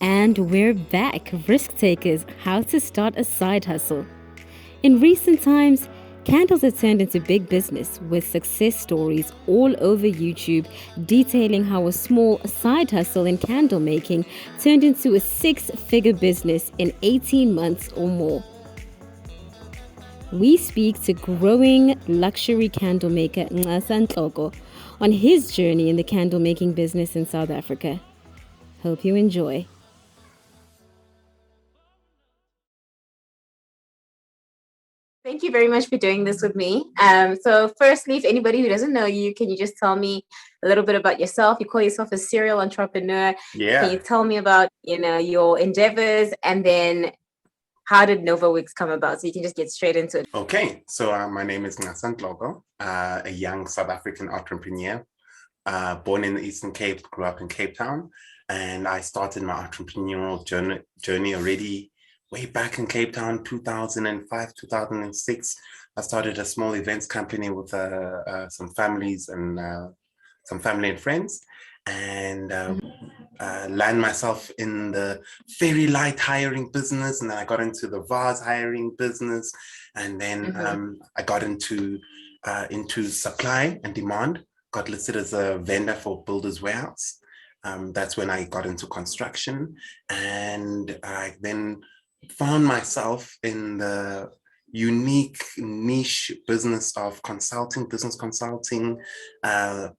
And we're back, risk takers, how to start a side hustle. In recent times, candles have turned into big business with success stories all over YouTube detailing how a small side hustle in candle making turned into a six-figure business in 18 months or more. We speak to growing luxury candle maker Ncasa Ntloko on his journey in the candle making business in South Africa. Hope you enjoy. Thank you very much for doing this with me. So firstly, if anybody who doesn't know you, can you just tell me a little bit about yourself? You call yourself a serial entrepreneur. Yeah. Can you tell me about, your endeavors, and then how did NovaWicks come about? So you can just get straight into it. Okay. So my name is Ncasa Ntloko, a young South African entrepreneur, born in the Eastern Cape, grew up in Cape Town, and I started my entrepreneurial journey already way back in Cape Town, 2005, 2006. I started a small events company with some families and some family and friends, and land myself in the very light hiring business, and then I got into the Lwazzz hiring business, and then I got into supply and demand, got listed as a vendor for Builders Warehouse. That's when I got into construction, and I then found myself in the unique niche business of business consulting,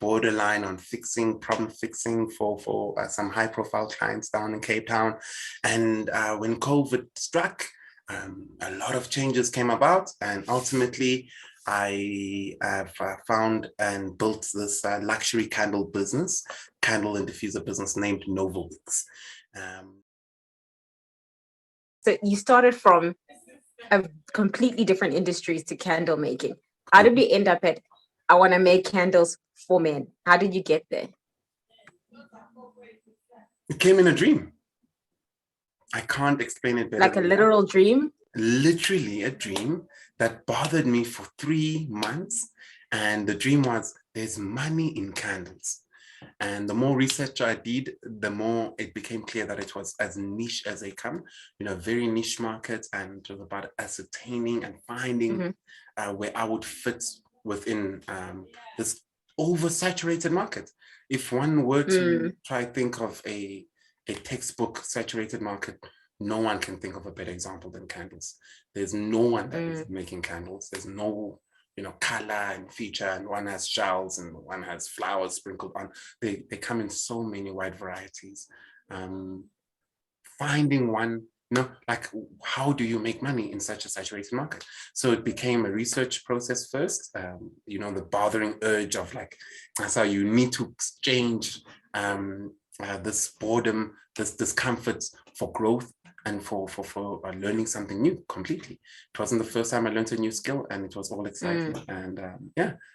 borderline on problem fixing for some high profile clients down in Cape Town. And when COVID struck, a lot of changes came about, and ultimately I have found and built this luxury candle and diffuser business named NovaWicks. So you started from a completely different industries to candle making. How did we end up at, I want to make candles for men? How did you get there? It came in a dream. I can't explain it better. Like a literal dream? Literally a dream that bothered me for 3 months. And the dream was, there's money in candles. And the more research I did, the more it became clear that it was as niche as they come, very niche market, and it was about ascertaining and finding where I would fit within this oversaturated market. If one were to try think of a textbook saturated market, no one can think of a better example than candles. There's no one that is making candles. There's no color and feature, and one has shells and one has flowers sprinkled on. They come in so many wide varieties. Finding one, like, how do you make money in such a saturated market? So it became a research process first, the bothering urge of like, that's how you need to exchange this boredom, this discomfort for growth, and for learning something new completely. It wasn't the first time I learned a new skill, and it was all exciting. And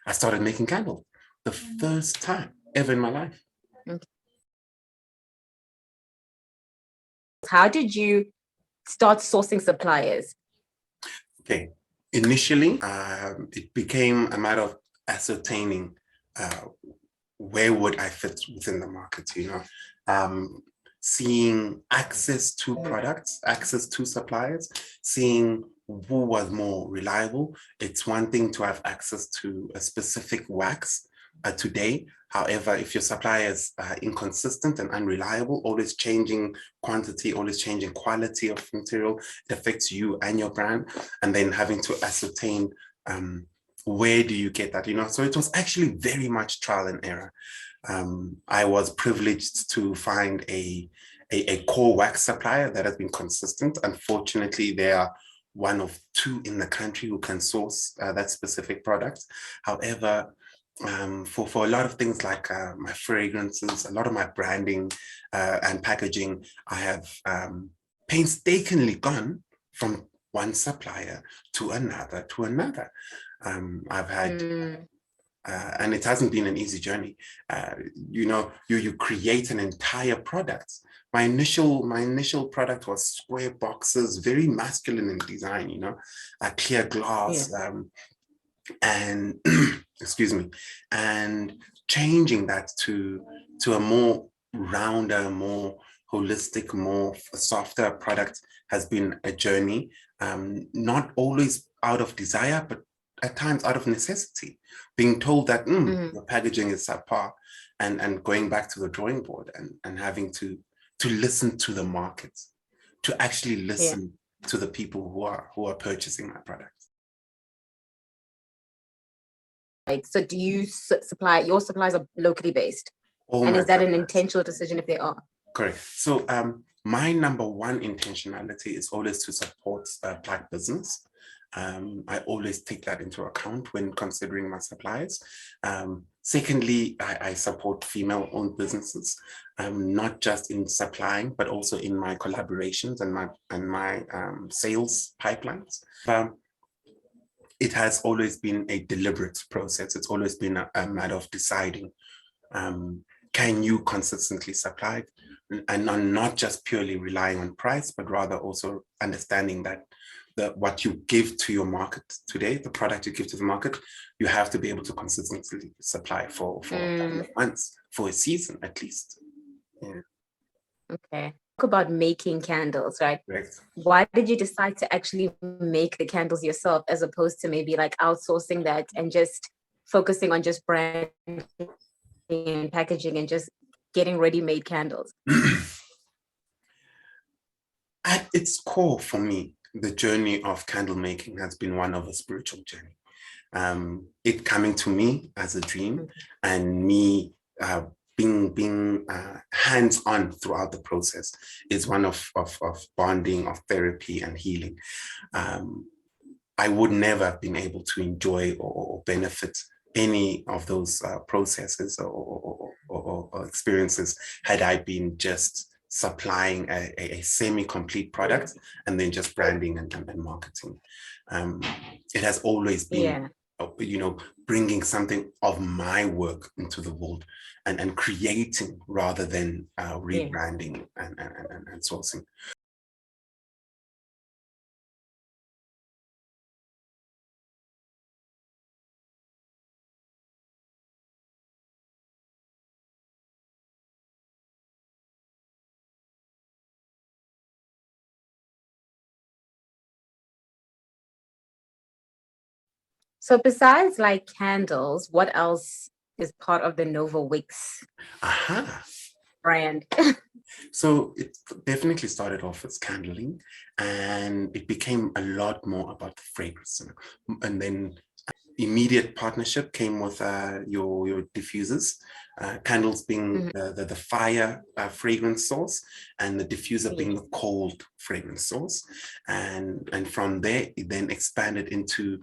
I started making candles the first time ever in my life. How did you start sourcing suppliers? Okay, initially, it became a matter of ascertaining where would I fit within the market, seeing access to products, access to suppliers, seeing who was more reliable. It's one thing to have access to a specific wax today. However, if your suppliers are inconsistent and unreliable, always changing quantity, always changing quality of material, it affects you and your brand. And then having to ascertain where do you get that, So it was actually very much trial and error. I was privileged to find a core wax supplier that has been consistent. Unfortunately, they are one of two in the country who can source that specific product. However, for a lot of things like my fragrances, a lot of my branding and packaging, I have painstakingly gone from one supplier to another. I've had and it hasn't been an easy journey. You create an entire product. My initial product was square boxes, very masculine in design, a clear glass, and excuse me, and changing that to a more rounder, more holistic, more softer product has been a journey, not always out of desire, but at times out of necessity, being told that your packaging is subpar, and going back to the drawing board and having to listen to the market, to actually listen to the people who are purchasing my products. Like, so do you supply, your supplies are locally based? All and my is that an supplies. intentional decision if they are? Correct. So my number one intentionality is always to support Black business. I always take that into account when considering my suppliers. Secondly, I support female-owned businesses, not just in supplying, but also in my collaborations and my sales pipelines. It has always been a deliberate process. It's always been a matter of deciding, can you consistently supply, and not just purely relying on price, but rather also understanding that what you give to your market today, the product you give to the market, you have to be able to consistently supply for a couple of months, for a season at least. Yeah. Okay. Talk about making candles, right? Correct. Why did you decide to actually make the candles yourself, as opposed to maybe like outsourcing that and just focusing on just branding and packaging and just getting ready-made candles? At its core, for me, the journey of candle making has been one of a spiritual journey. It coming to me as a dream, and me being hands-on throughout the process is one of bonding, of therapy and healing. I would never have been able to enjoy or benefit any of those processes or experiences had I been just supplying a semi-complete product and then just branding and marketing. It has always been, bringing something of my work into the world and creating rather than rebranding and sourcing. So besides like candles, what else is part of the NovaWicks brand? So it definitely started off as candling, and it became a lot more about the fragrance. And then immediate partnership came with your diffusers, candles being the fire fragrance source, and the diffuser being the cold fragrance source. And from there, it then expanded into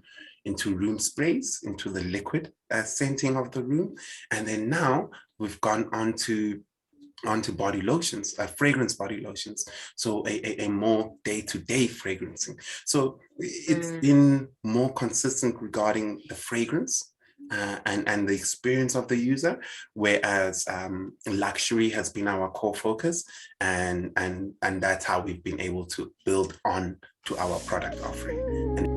room sprays, into the liquid scenting of the room. And then now we've gone onto body lotions, fragrance body lotions. So a more day-to-day fragrancing. So it's been more consistent regarding the fragrance and the experience of the user, whereas luxury has been our core focus, and that's how we've been able to build on to our product offering.